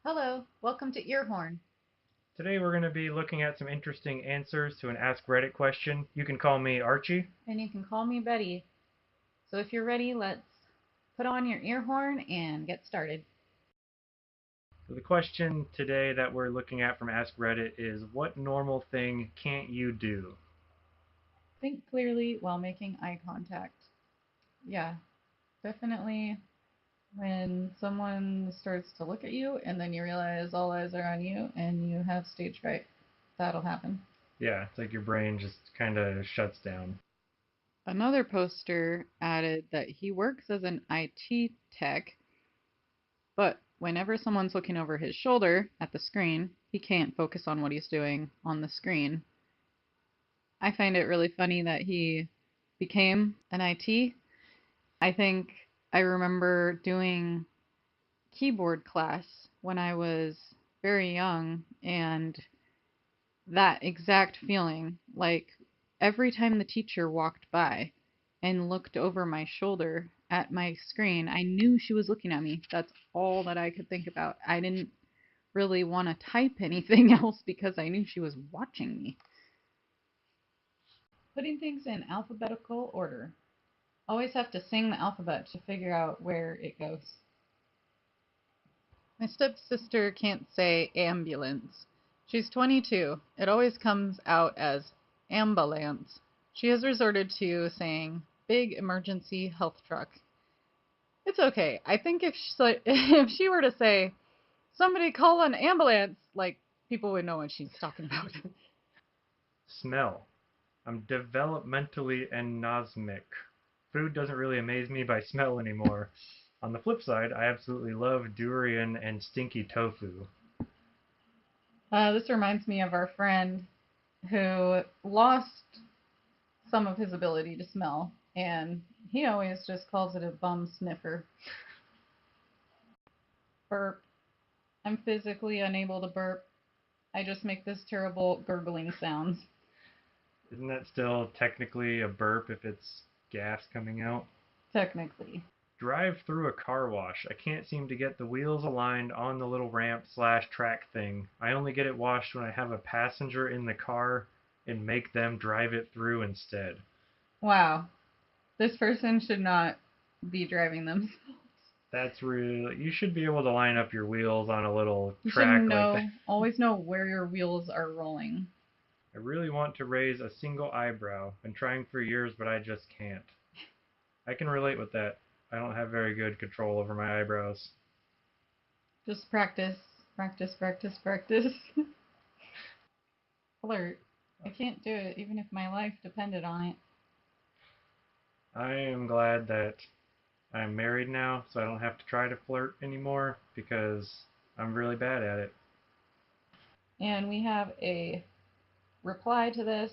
Hello, welcome to Earhorn. Today we're going to be looking at some interesting answers to an Ask Reddit question. You can call me Archie. And you can call me Betty. So if you're ready, let's put on your ear horn and get started. So the question today that we're looking at from Ask Reddit is, what normal thing can't you do? Think clearly while making eye contact. Yeah, definitely when someone starts to look at you and then you realize all eyes are on you and you have stage fright. That'll happen. Yeah, it's like your brain just kind of shuts down. Another poster added that he works as an IT tech, but whenever someone's looking over his shoulder at the screen, he can't focus on what he's doing on the screen. I find it really funny that he became an IT. I think I remember doing keyboard class when I was very young, and that exact feeling, like every time the teacher walked by and looked over my shoulder at my screen, I knew she was looking at me. That's all that I could think about. I didn't really want to type anything else because I knew she was watching me. Putting things in alphabetical order. Always have to sing the alphabet to figure out where it goes. My stepsister can't say ambulance. She's 22. It always comes out as ambulance. She has resorted to saying big emergency health truck. It's okay. I think if if she were to say somebody call an ambulance, like people would know what she's talking about. Smell. I'm developmentally anosmic. Food doesn't really amaze me by smell anymore. On the flip side, I absolutely love durian and stinky tofu. This reminds me of our friend who lost some of his ability to smell, and he always just calls it a bum sniffer. Burp. I'm physically unable to burp. I just make this terrible gurgling sounds. Isn't that still technically a burp if it's gas coming out? Technically. Drive through a car wash. I can't seem to get the wheels aligned on the little ramp slash track thing. I only get it washed when I have a passenger in the car and make them drive it through instead. Wow. This person should not be driving them. That's really, you should be able to line up your wheels on a little You should track like that. know, always know where your wheels are rolling. I really want to raise a single eyebrow. Been trying for years, but I just can't. I can relate with that. I don't have very good control over my eyebrows. Just practice, practice, practice, practice. Flirt. I can't do it even if my life depended on it. I am glad that I'm married now, so I don't have to try to flirt anymore because I'm really bad at it. And we have a reply to this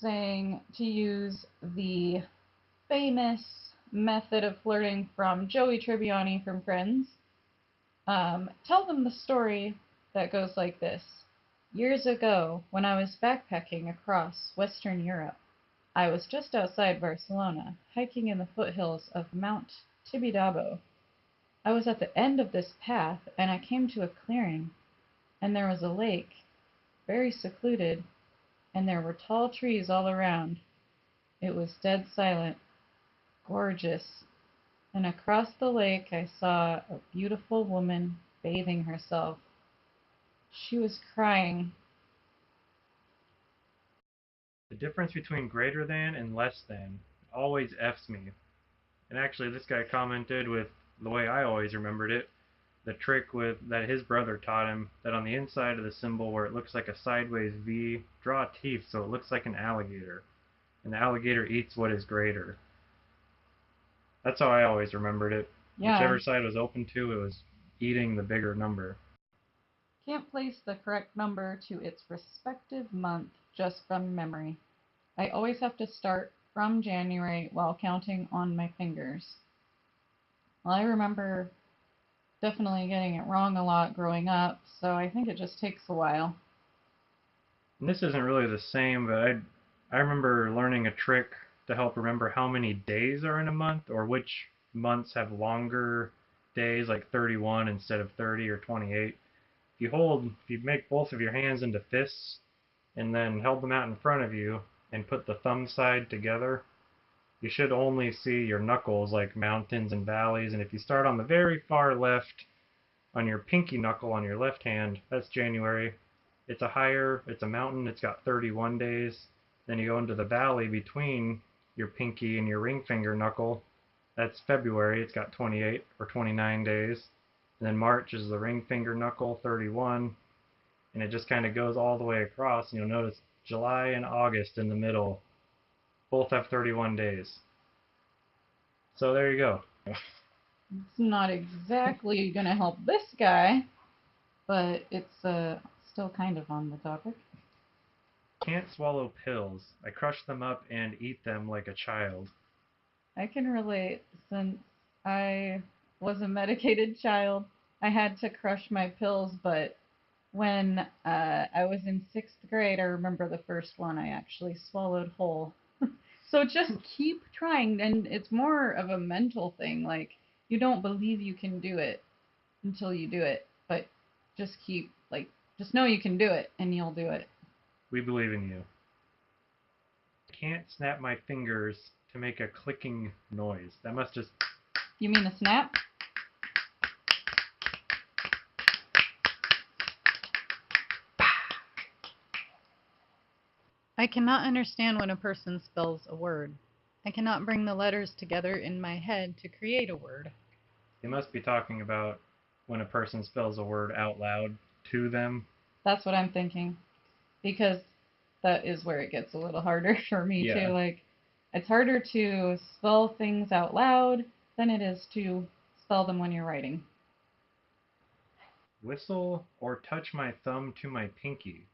saying to use the famous method of flirting from Joey Tribbiani from Friends. Tell them the story that goes like this. Years ago, when I was backpacking across Western Europe, I was just outside Barcelona, hiking in the foothills of Mount Tibidabo. I was at the end of this path, and I came to a clearing, and there was a lake, very secluded, and there were tall trees all around. It was dead silent, gorgeous, and across the lake I saw a beautiful woman bathing herself. She was crying. The difference between greater than and less than always F's me. And actually, this guy commented with the way I always remembered it, the trick with that his brother taught him, that on the inside of the symbol where it looks like a sideways V, draw teeth so it looks like an alligator. And the alligator eats what is greater. That's how I always remembered it. Yeah, Whichever side was open to, it was eating the bigger number. can't place the correct number to its respective month just from memory. I always have to start from January while counting on my fingers. Well, I remember definitely getting it wrong a lot growing up, so I think it just takes a while. And this isn't really the same, but I remember learning a trick to help remember how many days are in a month or which months have longer days, like 31 instead of 30 or 28. If you make both of your hands into fists and then held them out in front of you and put the thumb side together, you should only see your knuckles like mountains and valleys. And if you start on the very far left, on your pinky knuckle on your left hand, that's January. It's a mountain, it's got 31 days. Then you go into the valley between your pinky and your ring finger knuckle. That's February, it's got 28 or 29 days. And then March is the ring finger knuckle, 31. And it just kind of goes all the way across. And you'll notice July and August in the middle both have 31 days. So there you go. It's not exactly going to help this guy, but it's still kind of on the topic. Can't swallow pills. I crush them up and eat them like a child. I can relate since I was a medicated child. I had to crush my pills, but when I was in sixth grade, I remember the first one I actually swallowed whole. So just keep trying, and it's more of a mental thing. Like, you don't believe you can do it until you do it, but just know you can do it, and you'll do it. We believe in you. Can't snap my fingers to make a clicking noise. That must just... You mean a snap? I cannot understand when a person spells a word. I cannot bring the letters together in my head to create a word. They must be talking about when a person spells a word out loud to them. That's what I'm thinking. Because that is where it gets a little harder for me too. Like, it's harder to spell things out loud than it is to spell them when you're writing. Whistle or touch my thumb to my pinky.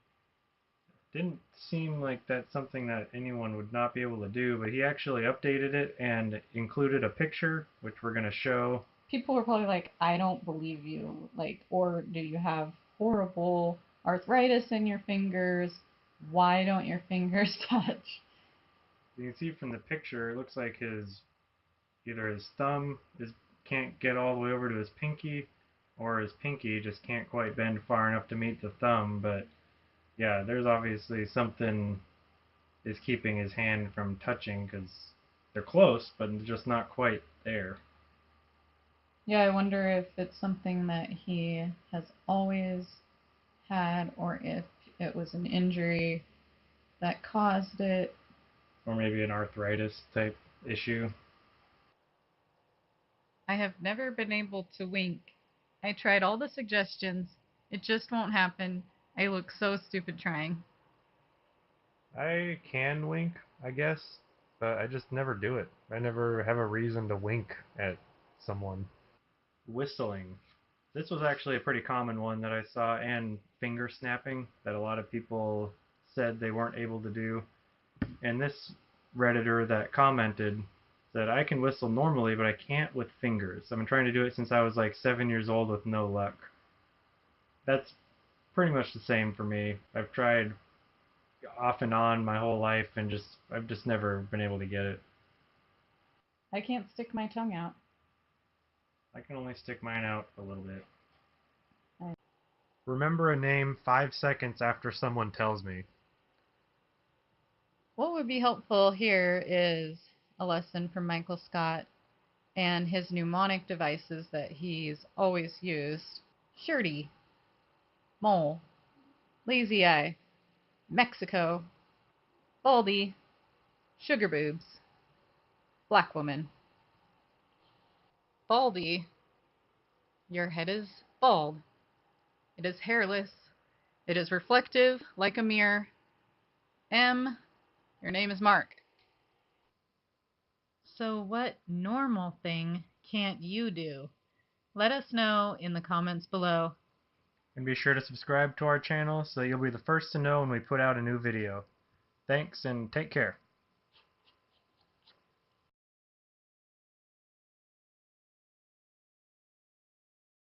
Didn't seem like that's something that anyone would not be able to do, but he actually updated it and included a picture, which we're going to show. People were probably like, I don't believe you. Like, or do you have horrible arthritis in your fingers? Why don't your fingers touch? You can see from the picture, it looks like either his thumb can't get all the way over to his pinky, or his pinky just can't quite bend far enough to meet the thumb. But yeah, there's obviously something is keeping his hand from touching, because they're close, but just not quite there. Yeah, I wonder if it's something that he has always had, or if it was an injury that caused it. Or maybe an arthritis type issue. I have never been able to wink. I tried all the suggestions. It just won't happen. I look so stupid trying. I can wink, I guess, but I just never do it. I never have a reason to wink at someone. Whistling. This was actually a pretty common one that I saw, and finger snapping that a lot of people said they weren't able to do. And this Redditor that commented said, I can whistle normally, but I can't with fingers. I've been trying to do it since I was like 7 years old with no luck. That's pretty much the same for me. I've tried off and on my whole life, and I've just never been able to get it. I can't stick my tongue out. I can only stick mine out a little bit. I... Remember a name 5 seconds after someone tells me. What would be helpful here is a lesson from Michael Scott and his mnemonic devices that he's always used. Shirty, mole, lazy eye, Mexico, baldy, sugar boobs, black woman. Baldy, your head is bald. It is hairless. It is reflective like a mirror. M, your name is Mark. So what normal thing can't you do? Let us know in the comments below. And be sure to subscribe to our channel so you'll be the first to know when we put out a new video. Thanks, and take care.